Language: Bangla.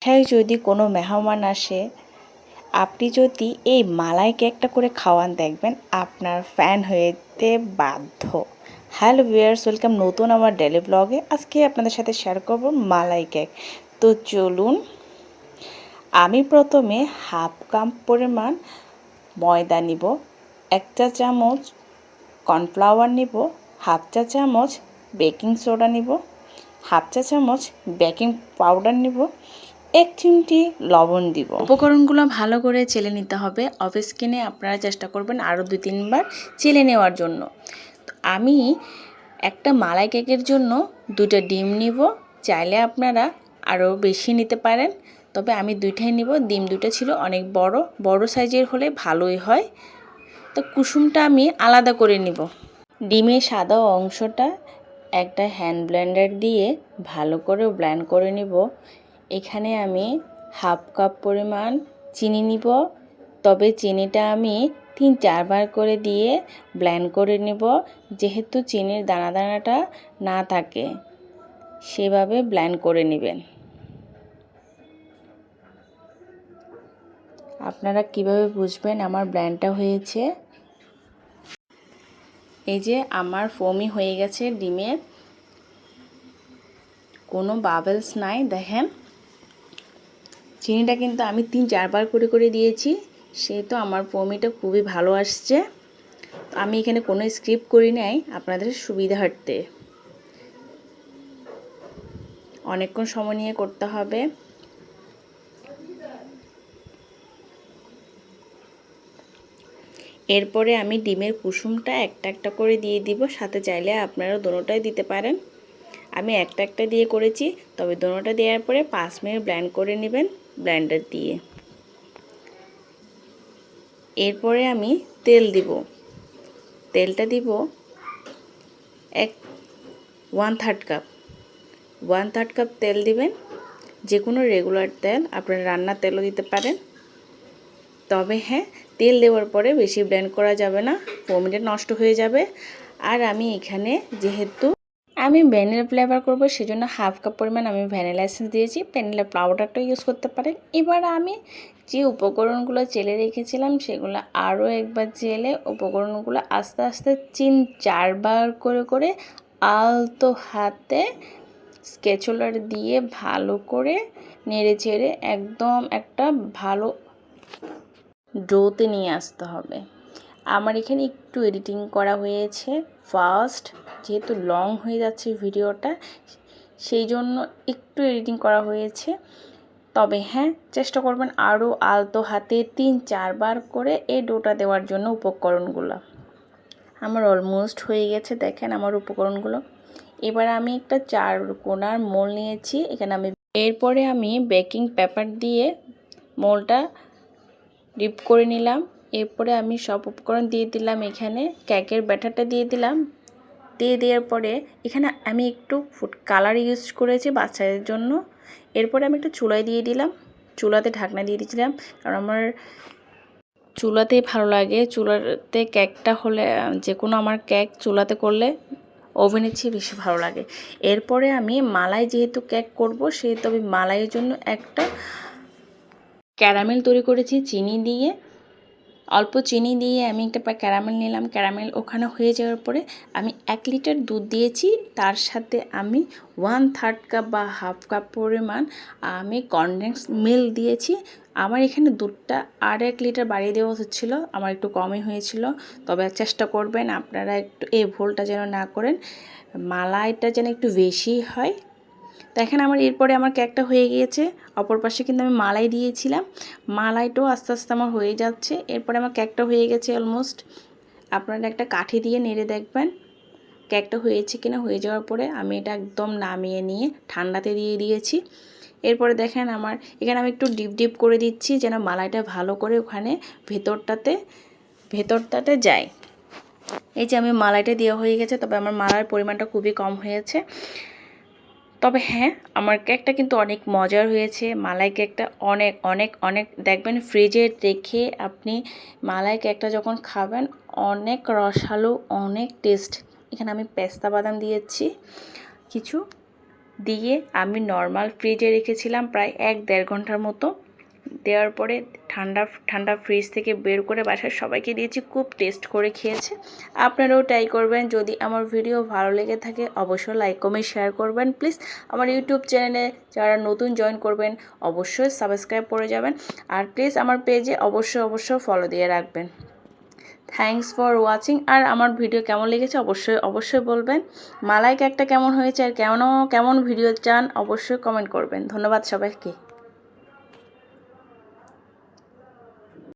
বাসায় যদি কোনো মেহমান আসে, আপনি যদি এই মালাই কেকটা করে খাওয়ান, দেখবেন আপনার ফ্যান হতে বাধ্য। হ্যালো ভিউয়ার্স, ওয়েলকাম নতুন আমার ডেলি ব্লগে। আজকে আপনাদের সাথে শেয়ার করব মালাই কেক। তো চলুন, আমি প্রথমে হাফ কাপ পরিমাণ ময়দা নিব, 1 চা চামচ কর্নফ্লাওয়ার নিব, হাফ চা চামচ বেকিং সোডা নিব, হাফ চা চামচ বেকিং পাউডার নিব, 1 চিমটি লবণ দিব। উপকরণগুলো ভালো করে চেলে নিতে হবে। অফ স্ক্রিনে আপনারা চেষ্টা করবেন আরও 2-3 বার চেলে নেওয়ার জন্য। তো আমি একটা মালাই কেকের জন্য 2টা ডিম নিব। চাইলে আপনারা আরও বেশি নিতে পারেন, তবে আমি 2টাই নিব। ডিম 2টা ছিল অনেক বড় সাইজের হলে ভালোই হয়। তো কুসুমটা আমি আলাদা করে নিব। ডিমের সাদা অংশটা একটা হ্যান্ড ব্লেন্ডার দিয়ে ভালো করে ব্লেন্ড করে নিব। এখানে আমি হাফ কাপ পরিমাণ চিনি নিব, তবে চিনিটা আমি 3-4 বার করে দিয়ে ব্লেন্ড করে নিব, যেহেতু চিনির দানাটা না থাকে সেভাবে ব্লেন্ড করে নেবেন। আপনারা কিভাবে বুঝবেন আমার ব্লেন্ডটা হয়েছে? এই যে আমার ফোমি হয়ে গেছে, ডিমের কোনো বাবলস নাই, দেখেন। চিনিটা কিন্তু আমি 3-4 বার করে দিয়েছি, সেহেতু আমার ফোমিটা খুবই ভালো আসছে। তো আমি এখানে কোনো স্ক্রিপ্ট করি নাই আপনাদের সুবিধার্থে। অনেকক্ষণ সময় নিয়ে করতে হবে। এরপরে আমি ডিমের কুসুমটা একটা করে দিয়ে দিব, সাথে চাইলে আপনারা দোনোটাই দিতে পারেন। আমি একটা দিয়ে করেছি, তবে দোনোটা দেওয়ার পরে 5 মিনিট ব্লেন্ড করে নেবেন ব্লেন্ডার দিয়ে। এরপরে আমি তেল দিব। তেলটা দিব 1/3 কাপ। 1/3 কাপ তেল দিবেন। যে কোনো রেগুলার তেল, আপনারা রান্নার তেলও দিতে পারেন। তবে হ্যাঁ, তেল দেওয়ার পরে বেশি ব্লেন্ড করা যাবে না, ফোমিটা নষ্ট হয়ে যাবে। আর আমি এখানে যেহেতু আমি ভ্যানিলা ফ্লেভার করব, সেজন্য হাফ কাপ পরিমাণ আমি ভ্যানিলা এসেন্স দিয়েছি। ভ্যানিলা পাউডারটা ইউজ করতে পারেন। এবার আমি যে উপকরণগুলো চেলে রেখেছিলাম সেগুলো আরও একবার চেলে উপকরণগুলো আস্তে আস্তে 3-4 বার করে আলতো হাতে স্প্যাচুলার দিয়ে ভালো করে নেড়ে চেড়ে একদম একটা ভালো ডোতে নিয়ে আসতে হবে। আমার এখানে একটু এডিটিং করা হয়েছে ফার্স্ট, যেহেতু লং হয়ে যাচ্ছে ভিডিওটা, সেই জন্য একটু এডিটিং করা হয়েছে। তবে হ্যাঁ, চেষ্টা করবেন আরও আলতো হাতে 3-4 বার করে এই ডোটা দেওয়ার জন্য উপকরণগুলো। আমার অলমোস্ট হয়ে গেছে, দেখেন আমার উপকরণগুলো। এবার আমি একটা 4 কোণার মোল নিয়েছি এখানে আমি। এরপরে আমি বেকিং পেপার দিয়ে মোলটা ডিপ করে নিলাম। এরপরে আমি সব উপকরণ দিয়ে দিলাম। এখানে কেকের ব্যাটারটা দিয়ে দিলাম। দিয়ে দেওয়ার পরে এখানে আমি একটু ফুড কালার ইউজ করেছি বাচ্চাদের জন্য। এরপরে আমি একটু চুলায় দিয়ে দিলাম, চুলাতে ঢাকনা দিয়ে দিয়েছিলাম, কারণ আমার চুলাতেই ভালো লাগে। চুলাতে কেকটা হলে, যে কোনো আমার কেক চুলাতে করলে ওভেনের চেয়ে বেশি ভালো লাগে। এরপরে আমি মালাই যেহেতু কেক করব, সেহেতু আমি মালাইয়ের জন্য একটা ক্যারামেল তৈরি করেছি চিনি দিয়ে। অল্প চিনি দিয়ে আমি একটা ক্যারামেল নিলাম। ক্যারামেল ওখানে হয়ে যাওয়ার পরে আমি 1 লিটার দুধ দিয়েছি, তার সাথে আমি 1/3 কাপ বা হাফ কাপ পরিমাণ আমি কনডেন্স মিল্ক দিয়েছি। আমার এখানে দুধটা আর 1 লিটার বাড়িয়ে দেওয়া হচ্ছিলো, আমার একটু কমই হয়েছিল। তবে চেষ্টা করবেন আপনারা একটু এই ভুলটা যেন না করেন, মালাইটা যেন একটু বেশি হয়। দেখেন আমার এরপরে আমার কেকটা হয়ে গিয়েছে। অপর পাশে কিন্তু আমি মালাই দিয়েছিলাম, মালাইটাও আস্তে আস্তে আমার হয়ে যাচ্ছে। এরপরে আমার কেকটা হয়ে গেছে অলমোস্ট। আপনারা একটা কাঠি দিয়ে নেড়ে দেখবেন কেকটা হয়েছে কিনা। হয়ে যাওয়ার পরে আমি এটা একদম নামিয়ে নিয়ে ঠান্ডাতে দিয়ে দিয়েছি। এরপরে দেখেন আমার এখানে আমি একটু ডিপ করে দিচ্ছি, যেন মালাইটা ভালো করে ওখানে ভেতরটাতে যায়। এই যে আমি মালাইটা দেওয়া হয়ে গেছে, তবে আমার মালার পরিমাণটা খুবই কম হয়েছে। তবে হ্যাঁ, আমার কেকটা কিন্তু অনেক মজার হয়েছে। মালাই কেকটা অনেক অনেক অনেক, দেখবেন ফ্রিজে রেখে আপনি মালাই কেকটা যখন খাবেন অনেক রসালো, অনেক টেস্ট। এখানে আমি পেস্তা বাদাম দিয়েছি কিছু। দিয়ে আমি নর্মাল ফ্রিজে রেখেছিলাম প্রায় 1-1.5 ঘন্টার মতো। দেওয়ার পরে ঠান্ডা ফ্রিজ থেকে বের করে বাসার সবাইকে দিয়েছি, খুব টেস্ট করে খেয়েছে। আপনারাও ট্রাই করবেন। যদি আমার ভিডিও ভালো লেগে থাকে অবশ্যই লাইক কমেন্ট শেয়ার করবেন। প্লিজ আমার ইউটিউব চ্যানেলে যারা নতুন জয়েন করবেন অবশ্যই সাবস্ক্রাইব করে যাবেন, আর প্লিজ আমার পেজে অবশ্যই ফলো দিয়ে রাখবেন। Thanks for watching. আর আমার ভিডিও কেমন লেগেছে অবশ্যই বলবেন। মালাই কেকটা কেমন হয়েছে আর কেমন ভিডিও চান অবশ্যই কমেন্ট করবেন। ধন্যবাদ সবাইকে।